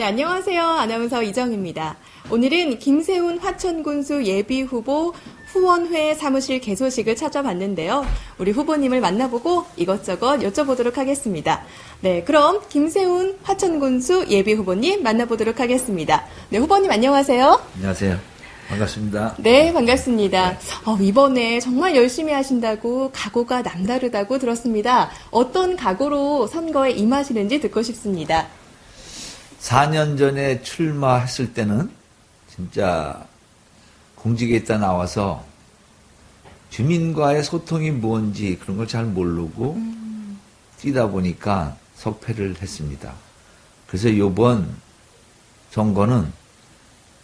안녕하세요. 아나운서 이정입니다. 오늘은 김세훈 화천군수 예비후보 후원회 사무실 개소식을 찾아봤는데요. 우리 후보님을 만나보고 이것저것 여쭤보도록 하겠습니다. 네, 그럼 김세훈 화천군수 예비후보님 만나보도록 하겠습니다. 네, 후보님 안녕하세요. 안녕하세요. 반갑습니다. 네, 반갑습니다. 이번에 정말 열심히 하신다고 각오가 남다르다고 들었습니다. 어떤 각오로 선거에 임하시는지 듣고 싶습니다. 4년 전에 출마했을 때는 진짜 공직에 있다 나와서 주민과의 소통이 뭔지 그런 걸 잘 모르고 뛰다 보니까 석패를 했습니다. 그래서 이번 선거는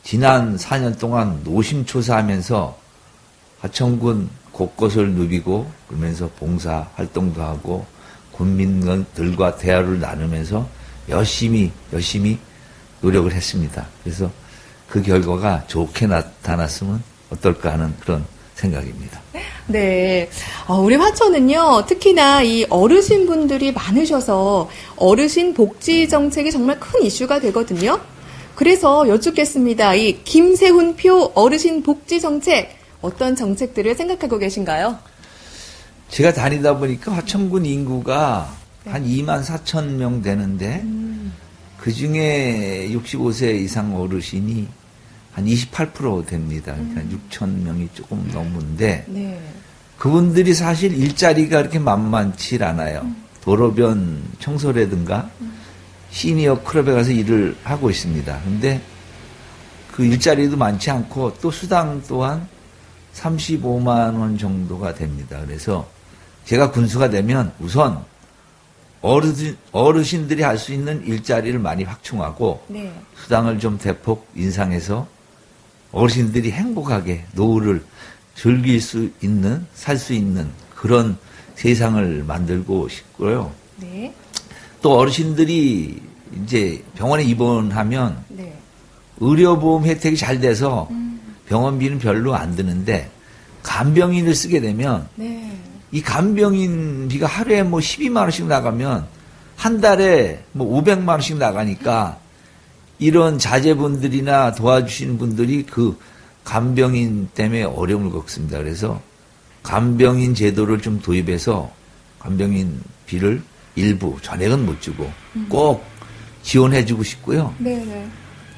지난 4년 동안 노심초사하면서 하천군 곳곳을 누비고 그러면서 봉사 활동도 하고 군민들과 대화를 나누면서 열심히 노력을 했습니다. 그래서 그 결과가 좋게 나타났으면 어떨까 하는 그런 생각입니다. 네. 우리 화천은요, 특히나 이 어르신분들이 많으셔서 어르신 복지 정책이 정말 큰 이슈가 되거든요. 그래서 여쭙겠습니다. 이 김세훈 표 어르신 복지 정책, 어떤 정책들을 생각하고 계신가요? 제가 다니다 보니까 화천군 인구가 한 2만 4천 명 되는데 그 중에 65세 이상 어르신이 한 28% 됩니다. 그러니까 6천 명이 조금 넘는데 네. 그분들이 사실 일자리가 그렇게 만만치 않아요. 도로변 청소라든가 시니어 클럽에 가서 일을 하고 있습니다. 근데 그 일자리도 많지 않고 또 수당 또한 35만 원 정도가 됩니다. 그래서 제가 군수가 되면 우선 어르신들이 할 수 있는 일자리를 많이 확충하고 네. 수당을 좀 대폭 인상해서 어르신들이 행복하게 노후를 즐길 수 있는, 살 수 있는 그런 세상을 만들고 싶고요. 네. 또 어르신들이 이제 병원에 입원하면 네. 의료보험 혜택이 잘 돼서 병원비는 별로 안 드는데 간병인을 쓰게 되면 네. 이 간병인비가 하루에 뭐 12만 원씩 나가면 한 달에 뭐 500만 원씩 나가니까 이런 자제분들이나 도와주시는 분들이 그 간병인 때문에 어려움을 겪습니다. 그래서 간병인 제도를 좀 도입해서 간병인비를 일부, 전액은 못 주고 꼭 지원해주고 싶고요. 네.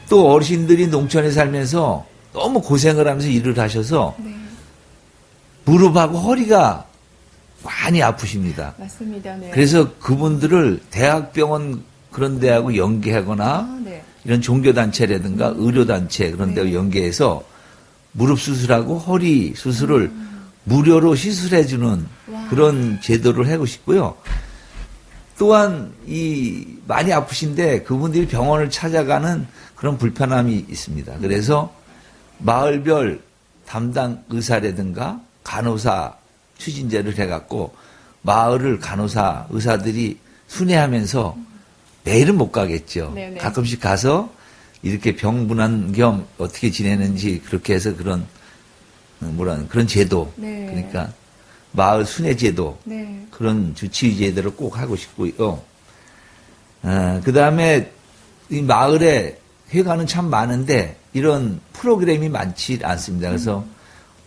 또 어르신들이 농촌에 살면서 너무 고생을 하면서 일을 하셔서 네. 무릎하고 허리가 많이 아프십니다. 맞습니다. 네. 그래서 그분들을 대학병원 그런 데하고 연계하거나 네. 이런 종교단체라든가 의료단체 그런 데하고 연계해서 무릎 수술하고 허리 수술을 무료로 시술해주는 와. 그런 제도를 하고 싶고요. 또한 많이 아프신데 그분들이 병원을 찾아가는 그런 불편함이 있습니다. 그래서 마을별 담당 의사라든가 간호사 추진제를 해갖고 마을을 간호사 의사들이 순회하면서 매일은 못 가겠죠. 네네. 가끔씩 가서 이렇게 병분한 겸 어떻게 지내는지 그렇게 해서 그런 제도. 네. 그러니까 마을 순회 제도. 네. 그런 주치의 제도를 꼭 하고 싶고요. 그 다음에 이 마을에 회관은 참 많은데 이런 프로그램이 많지 않습니다. 그래서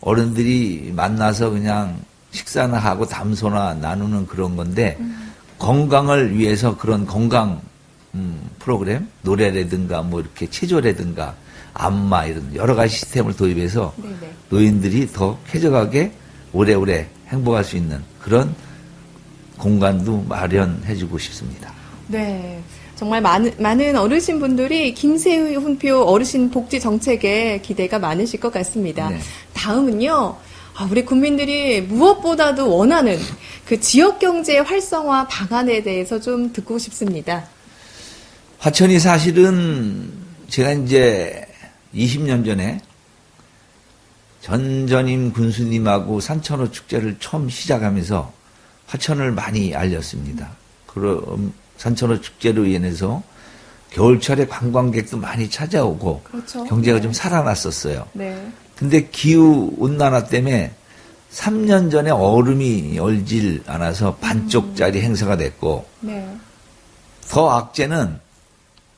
어른들이 만나서 그냥 식사나 하고 담소나 나누는 그런 건데 건강을 위해서 그런 건강 프로그램 노래라든가 뭐 이렇게 체조라든가 안마 이런 여러 가지 시스템을 도입해서 네네. 노인들이 더 쾌적하게 오래오래 행복할 수 있는 그런 공간도 마련해주고 싶습니다. 네. 정말 많은 어르신분들이 김세훈 표 어르신 복지 정책에 기대가 많으실 것 같습니다. 네. 다음은요. 우리 국민들이 무엇보다도 원하는 그 지역경제 활성화 방안에 대해서 좀 듣고 싶습니다. 화천이 사실은 제가 이제 20년 전에 전전임 군수님하고 산천어 축제를 처음 시작하면서 화천을 많이 알렸습니다. 그럼 산천어 축제로 인해서 겨울철에 관광객도 많이 찾아오고 그렇죠. 경제가 네. 좀 살아났었어요. 네. 근데 기후 온난화 때문에 3년 전에 얼음이 얼질 않아서 반쪽짜리 행사가 됐고 네. 더 악재는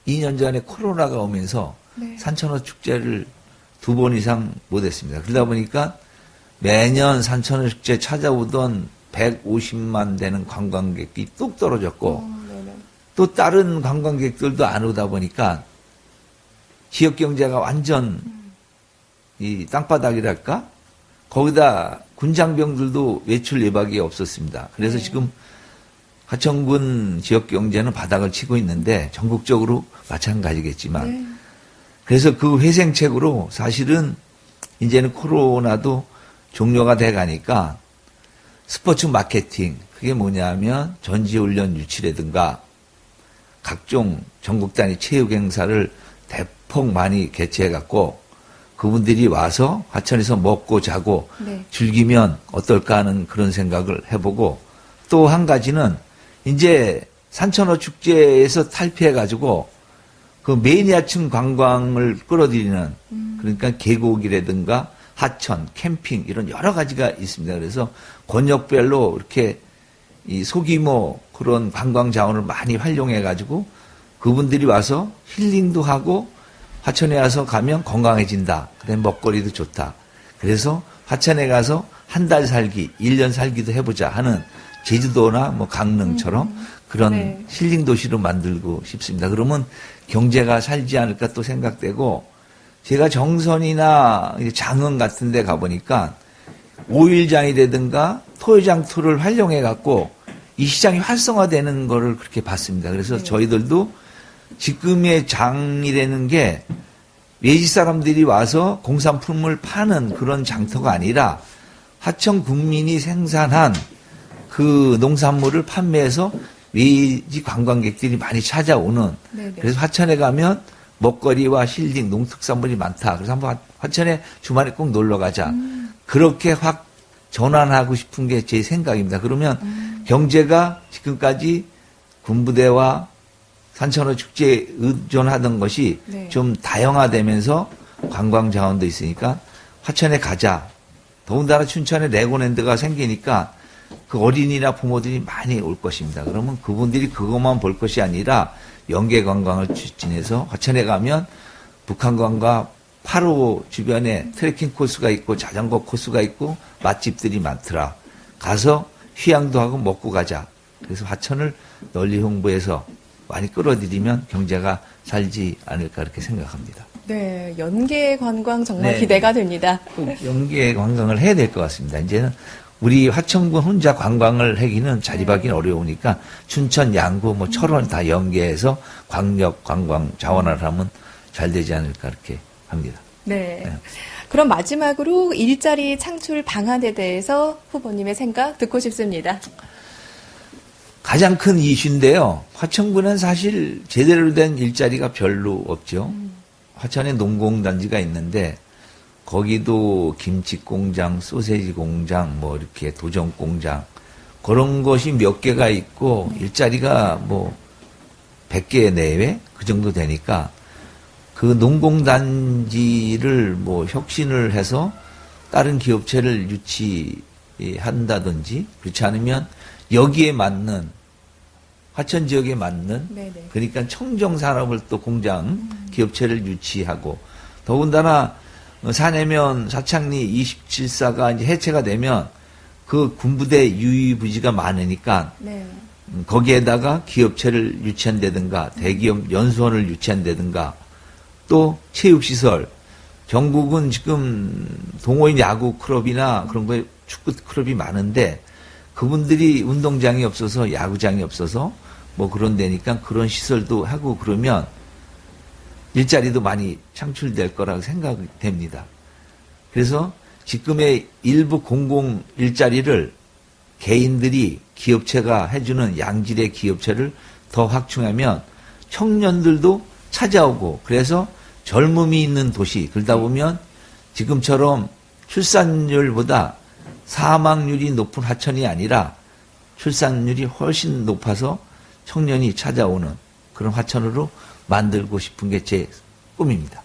2년 전에 코로나가 오면서 네. 산천어 축제를 2번 이상 못했습니다. 그러다 보니까 매년 산천어 축제 찾아오던 150만 되는 관광객이 뚝 떨어졌고 네네. 또 다른 관광객들도 안 오다 보니까 지역 경제가 완전 이 땅바닥이랄까? 거기다 군장병들도 외출 예박이 없었습니다. 그래서 네. 지금 하천군 지역 경제는 바닥을 치고 있는데 전국적으로 마찬가지겠지만 네. 그래서 그 회생책으로 사실은 이제는 코로나도 종료가 돼 가니까 스포츠 마케팅, 그게 뭐냐면 전지훈련 유치라든가 각종 전국 단위 체육 행사를 대폭 많이 개최해 갖고 그분들이 와서 하천에서 먹고 자고 네. 즐기면 어떨까 하는 그런 생각을 해보고 또 한 가지는 이제 산천어 축제에서 탈피해 가지고 그 매니아층 관광을 끌어들이는 그러니까 계곡이라든가 하천, 캠핑 이런 여러 가지가 있습니다. 그래서 권역별로 이렇게 이 소규모 그런 관광 자원을 많이 활용해 가지고 그분들이 와서 힐링도 하고 하천에 와서 가면 건강해진다. 그다음에 먹거리도 좋다. 그래서 하천에 가서 한 달 살기, 1년 살기도 해보자 하는 제주도나 뭐 강릉처럼 그런 네. 힐링 도시로 만들고 싶습니다. 그러면 경제가 살지 않을까 또 생각되고 제가 정선이나 이제 장흥 같은 데 가보니까 오일장이라든가 토요장 투를 활용해 갖고 이 시장이 활성화되는 거를 그렇게 봤습니다. 그래서 네. 저희들도 지금의 장이라는 게 외지 사람들이 와서 공산품을 파는 그런 장터가 아니라 하천 국민이 생산한 그 농산물을 판매해서 외지 관광객들이 많이 찾아오는 네네. 그래서 하천에 가면 먹거리와 힐링, 농특산물이 많다. 그래서 한번 하천에 주말에 꼭 놀러 가자. 그렇게 확 전환하고 싶은 게 제 생각입니다. 그러면 경제가 지금까지 군부대와 산천어 축제에 의존하던 것이 네. 좀 다양화되면서 관광 자원도 있으니까 하천에 가자. 더군다나 춘천에 레고랜드가 생기니까 그 어린이나 부모들이 많이 올 것입니다. 그러면 그분들이 그것만 볼 것이 아니라 연계 관광을 추진해서 하천에 가면 북한강과 8호 주변에 트레킹 코스가 있고 자전거 코스가 있고 맛집들이 많더라. 가서 휴양도 하고 먹고 가자. 그래서 하천을 널리 홍보해서 많이 끌어들이면 경제가 살지 않을까 그렇게 생각합니다. 네, 연계 관광 정말 네. 기대가 됩니다. 꼭 연계 관광을 해야 될 것 같습니다. 이제는 우리 하천군 혼자 관광을 하기는 자립하기는 어려우니까 춘천, 양구, 뭐 철원 다 연계해서 광역 관광 자원화를 하면 잘 되지 않을까 이렇게 합니다. 네. 네. 그럼 마지막으로 일자리 창출 방안에 대해서 후보님의 생각 듣고 싶습니다. 가장 큰 이슈인데요. 화천군은 사실 제대로 된 일자리가 별로 없죠. 화천에 농공단지가 있는데 거기도 김치 공장, 소세지 공장, 뭐 이렇게 도전 공장 그런 것이 몇 개가 있고 일자리가 뭐 100개 내외 그 정도 되니까 그 농공단지를 뭐 혁신을 해서 다른 기업체를 유치한다든지 그렇지 않으면 여기에 맞는 화천 지역에 맞는 네네. 그러니까 청정산업을 또 공장 기업체를 유치하고 더군다나 사내면 사창리 27사가 이제 해체가 되면 그 군부대 유의부지가 많으니까 네. 거기에다가 기업체를 유치한다든가 대기업 연수원을 유치한다든가 또 체육시설 전국은 지금 동호인 야구 클럽이나 그런 거에 축구 클럽이 많은데 그분들이 운동장이 없어서 야구장이 없어서 뭐 그런 데니까 그런 시설도 하고 그러면 일자리도 많이 창출될 거라고 생각이 됩니다. 그래서 지금의 일부 공공 일자리를 개인들이 기업체가 해주는 양질의 기업체를 더 확충하면 청년들도 찾아오고 그래서 젊음이 있는 도시 그러다 보면 지금처럼 출산율보다 사망률이 높은 하천이 아니라 출산율이 훨씬 높아서 청년이 찾아오는 그런 하천으로 만들고 싶은 게 제 꿈입니다.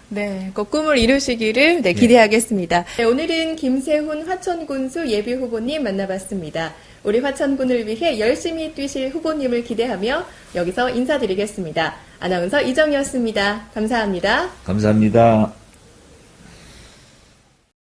네, 그 꿈을 이루시기를 기대하겠습니다. 네, 오늘은 김세훈 화천군수 예비후보님 만나봤습니다. 우리 화천군을 위해 열심히 뛰실 후보님을 기대하며 여기서 인사드리겠습니다. 아나운서 이정이었습니다. 감사합니다. 감사합니다.